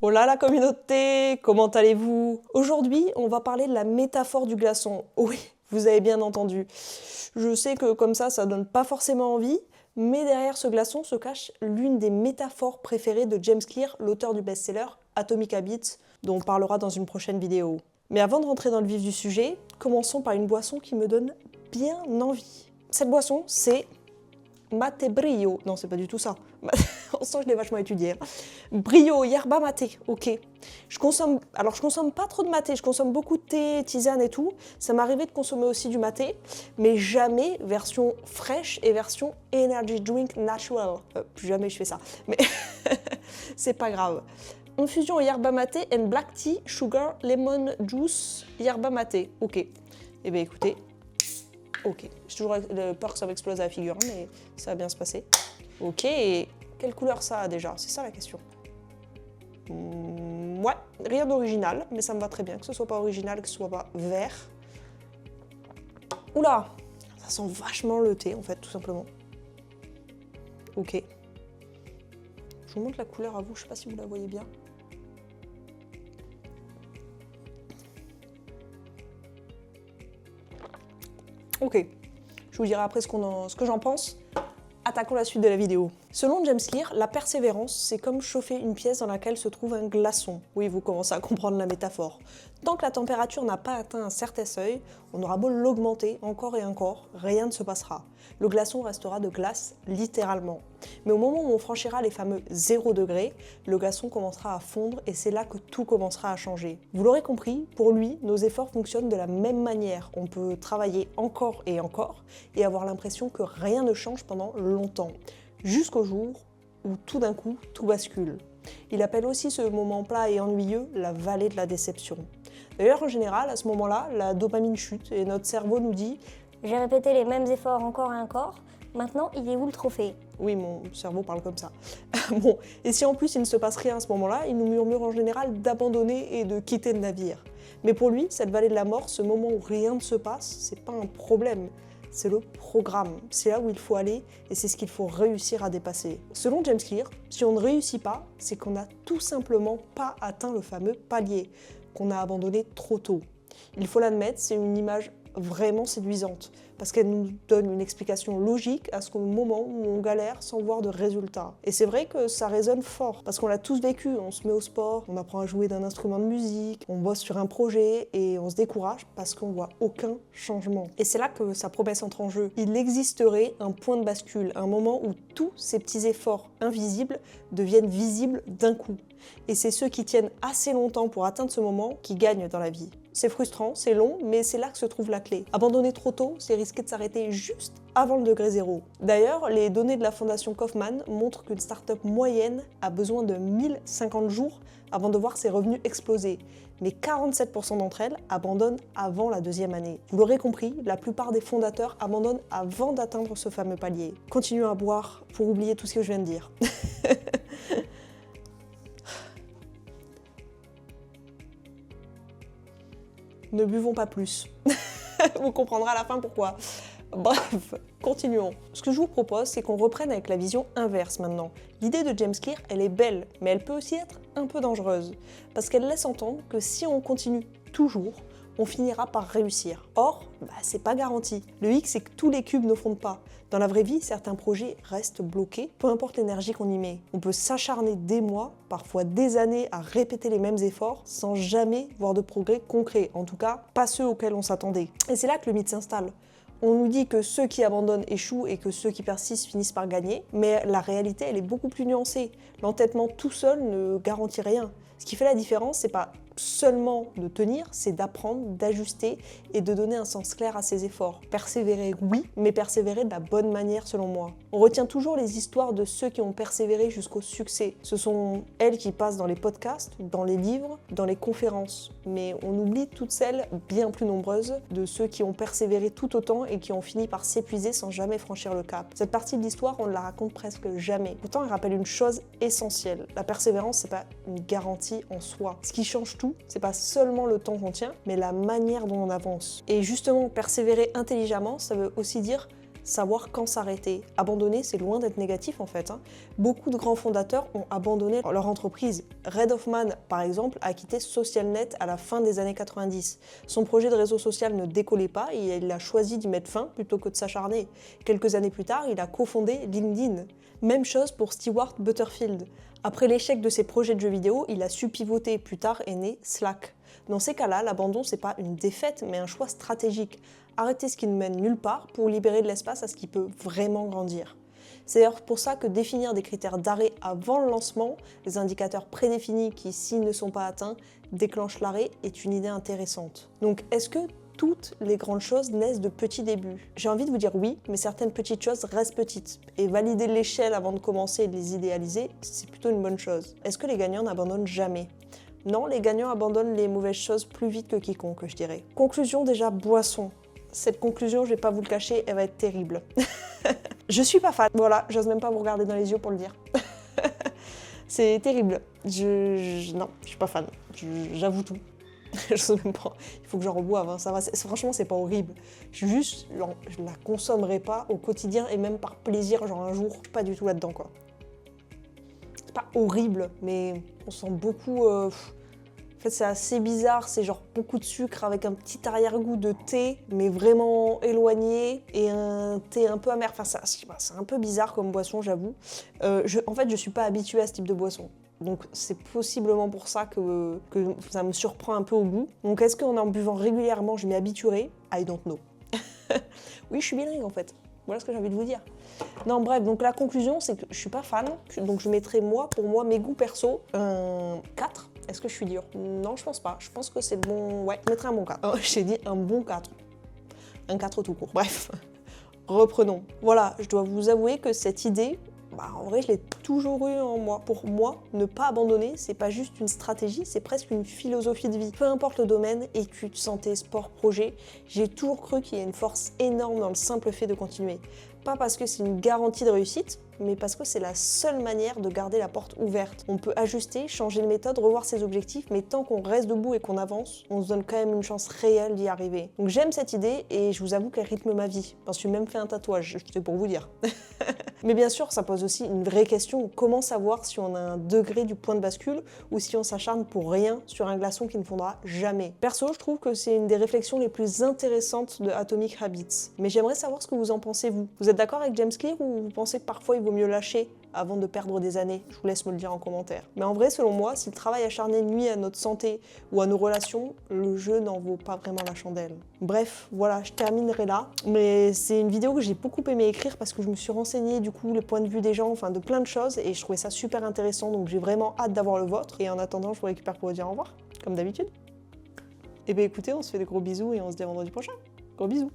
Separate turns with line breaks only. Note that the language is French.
Hola la communauté, comment allez-vous? Aujourd'hui, on va parler de la métaphore du glaçon. Oui, vous avez bien entendu. Je sais que comme ça donne pas forcément envie, mais derrière ce glaçon se cache l'une des métaphores préférées de James Clear, l'auteur du best-seller Atomic Habits, dont on parlera dans une prochaine vidéo. Mais avant de rentrer dans le vif du sujet, commençons par une boisson qui me donne bien envie. Cette boisson, c'est Mate Brio. Non, c'est pas du tout ça. On sent que je l'ai vachement étudié. Brio, yerba mate, ok. Je consomme pas trop de maté, je consomme beaucoup de thé, tisane et tout. Ça m'arrivait de consommer aussi du maté, mais jamais version fraîche et version energy drink natural. Plus jamais je fais ça, mais c'est pas grave. Infusion yerba mate and black tea, sugar, lemon juice, yerba mate, ok. Eh bien écoutez, ok. J'ai toujours peur que ça m'explose à la figure, mais ça va bien se passer. Ok, quelle couleur ça a déjà? C'est ça la question. Ouais, rien d'original, mais ça me va très bien, que ce soit pas original, que ce soit pas vert. Oula, ça sent vachement le thé en fait, tout simplement. Ok. Je vous montre la couleur à vous, je sais pas si vous la voyez bien. Ok, je vous dirai après ce que j'en pense. Attaquons la suite de la vidéo. Selon James Clear, la persévérance, c'est comme chauffer une pièce dans laquelle se trouve un glaçon. Oui, vous commencez à comprendre la métaphore. Tant que la température n'a pas atteint un certain seuil, on aura beau l'augmenter encore et encore, rien ne se passera. Le glaçon restera de glace, littéralement. Mais au moment où on franchira les fameux 0 degrés, le glaçon commencera à fondre et c'est là que tout commencera à changer. Vous l'aurez compris, pour lui, nos efforts fonctionnent de la même manière. On peut travailler encore et avoir l'impression que rien ne change pendant longtemps. Jusqu'au jour où tout d'un coup, tout bascule. Il appelle aussi ce moment plat et ennuyeux la vallée de la déception. D'ailleurs, en général, à ce moment-là, la dopamine chute et notre cerveau nous dit
« J'ai répété les mêmes efforts encore et encore, maintenant il est où le trophée ?»
Oui, mon cerveau parle comme ça. Bon, et si en plus il ne se passe rien à ce moment-là, il nous murmure en général d'abandonner et de quitter le navire. Mais pour lui, cette vallée de la mort, ce moment où rien ne se passe, c'est pas un problème. C'est le programme, c'est là où il faut aller et c'est ce qu'il faut réussir à dépasser. Selon James Clear, si on ne réussit pas, c'est qu'on n'a tout simplement pas atteint le fameux palier, qu'on a abandonné trop tôt. Il faut l'admettre, c'est une image vraiment séduisante, parce qu'elle nous donne une explication logique à ce moment où on galère sans voir de résultat. Et c'est vrai que ça résonne fort, parce qu'on l'a tous vécu, on se met au sport, on apprend à jouer d'un instrument de musique, on bosse sur un projet et on se décourage parce qu'on voit aucun changement. Et c'est là que sa promesse entre en jeu. Il existerait un point de bascule, un moment où tous ces petits efforts invisibles deviennent visibles d'un coup. Et c'est ceux qui tiennent assez longtemps pour atteindre ce moment qui gagnent dans la vie. C'est frustrant, c'est long, mais c'est là que se trouve la clé. Abandonner trop tôt, c'est risquer de s'arrêter juste avant le degré zéro. D'ailleurs, les données de la fondation Kaufman montrent qu'une start-up moyenne a besoin de 1050 jours avant de voir ses revenus exploser. Mais 47% d'entre elles abandonnent avant la deuxième année. Vous l'aurez compris, la plupart des fondateurs abandonnent avant d'atteindre ce fameux palier. Continuons à boire pour oublier tout ce que je viens de dire. Ne buvons pas plus. Vous comprendrez à la fin pourquoi. Bref, continuons. Ce que je vous propose, c'est qu'on reprenne avec la vision inverse maintenant. L'idée de James Clear, elle est belle, mais elle peut aussi être un peu dangereuse. Parce qu'elle laisse entendre que si on continue toujours, on finira par réussir. Or, c'est pas garanti. Le hic, c'est que tous les cubes ne fondent pas. Dans la vraie vie, certains projets restent bloqués, peu importe l'énergie qu'on y met. On peut s'acharner des mois, parfois des années, à répéter les mêmes efforts sans jamais voir de progrès concrets. En tout cas, pas ceux auxquels on s'attendait. Et c'est là que le mythe s'installe. On nous dit que ceux qui abandonnent échouent et que ceux qui persistent finissent par gagner, mais la réalité, elle est beaucoup plus nuancée. L'entêtement tout seul ne garantit rien. Ce qui fait la différence, c'est pas seulement de tenir, c'est d'apprendre, d'ajuster et de donner un sens clair à ses efforts. Persévérer, oui, mais persévérer de la bonne manière selon moi. On retient toujours les histoires de ceux qui ont persévéré jusqu'au succès. Ce sont elles qui passent dans les podcasts, dans les livres, dans les conférences. Mais on oublie toutes celles, bien plus nombreuses, de ceux qui ont persévéré tout autant et qui ont fini par s'épuiser sans jamais franchir le cap. Cette partie de l'histoire, on ne la raconte presque jamais. Pourtant, elle rappelle une chose essentielle. La persévérance, c'est pas une garantie en soi. Ce qui change tout, c'est pas seulement le temps qu'on tient, mais la manière dont on avance. Et justement, persévérer intelligemment, ça veut aussi dire savoir quand s'arrêter. Abandonner, c'est loin d'être négatif en fait. Beaucoup de grands fondateurs ont abandonné leur entreprise. Reid Hoffman, par exemple, a quitté SocialNet à la fin des années 90. Son projet de réseau social ne décollait pas et il a choisi d'y mettre fin plutôt que de s'acharner. Quelques années plus tard, il a cofondé LinkedIn. Même chose pour Stewart Butterfield. Après l'échec de ses projets de jeux vidéo, il a su pivoter. Plus tard est né Slack. Dans ces cas-là, l'abandon, c'est pas une défaite, mais un choix stratégique. Arrêter ce qui ne mène nulle part pour libérer de l'espace à ce qui peut vraiment grandir. C'est d'ailleurs pour ça que définir des critères d'arrêt avant le lancement, les indicateurs prédéfinis qui, s'ils ne sont pas atteints, déclenchent l'arrêt, est une idée intéressante. Donc, est-ce que toutes les grandes choses naissent de petits débuts? J'ai envie de vous dire oui, mais certaines petites choses restent petites. Et valider l'échelle avant de commencer et de les idéaliser, c'est plutôt une bonne chose. Est-ce que les gagnants n'abandonnent jamais? Non, les gagnants abandonnent les mauvaises choses plus vite que quiconque, je dirais. Conclusion déjà, boisson. Cette conclusion, je vais pas vous le cacher, elle va être terrible. Je suis pas fan, voilà, j'ose même pas vous regarder dans les yeux pour le dire. C'est terrible. Non, je suis pas fan. J'avoue tout. J'ose même pas. Il faut que j'en reboive, ça va. Franchement, c'est pas horrible. Je la consommerai pas au quotidien et même par plaisir, genre un jour, je suis pas du tout là-dedans, quoi. C'est pas horrible, mais on sent beaucoup... En fait, c'est assez bizarre, c'est genre beaucoup de sucre avec un petit arrière-goût de thé, mais vraiment éloigné, et un thé un peu amer. Enfin, c'est un peu bizarre comme boisson, j'avoue. En fait, je suis pas habituée à ce type de boisson. Donc c'est possiblement pour ça que ça me surprend un peu au goût. Donc est-ce qu'en buvant régulièrement, je m'y habituerai? I don't know. Oui, je suis bilingue en fait. Voilà ce que j'ai envie de vous dire. Non, bref, donc la conclusion, c'est que je suis pas fan. Donc je mettrai pour moi, mes goûts perso, un 4. Est-ce que je suis dure? Non, je pense pas. Je pense que c'est bon. Ouais, je mettrai un bon 4. Oh, j'ai dit un bon 4. Un 4 tout court. Bref, reprenons. Voilà, je dois vous avouer que cette idée, en vrai, je l'ai toujours eu en moi. Pour moi, ne pas abandonner, c'est pas juste une stratégie, c'est presque une philosophie de vie. Peu importe le domaine, études, santé, sport, projet, j'ai toujours cru qu'il y a une force énorme dans le simple fait de continuer. Pas parce que c'est une garantie de réussite, mais parce que c'est la seule manière de garder la porte ouverte. On peut ajuster, changer de méthode, revoir ses objectifs, mais tant qu'on reste debout et qu'on avance, on se donne quand même une chance réelle d'y arriver. Donc j'aime cette idée et je vous avoue qu'elle rythme ma vie. Je me suis même fait un tatouage, c'est pour vous dire. Mais bien sûr, ça pose aussi une vraie question. Comment savoir si on a un degré du point de bascule ou si on s'acharne pour rien sur un glaçon qui ne fondra jamais? Perso, je trouve que c'est une des réflexions les plus intéressantes de Atomic Habits. Mais j'aimerais savoir ce que vous en pensez, vous. Vous êtes d'accord avec James Clear ou vous pensez que parfois il vaut mieux lâcher avant de perdre des années? Je vous laisse me le dire en commentaire. Mais en vrai, selon moi, si le travail acharné nuit à notre santé ou à nos relations, le jeu n'en vaut pas vraiment la chandelle. Bref, voilà, je terminerai là. Mais c'est une vidéo que j'ai beaucoup aimé écrire parce que je me suis renseignée du coup le point de vue des gens, enfin de plein de choses, et je trouvais ça super intéressant, donc j'ai vraiment hâte d'avoir le vôtre. Et en attendant, je vous récupère pour vous dire au revoir, comme d'habitude. Et bien écoutez, on se fait des gros bisous et on se dit à vendredi prochain. Gros bisous.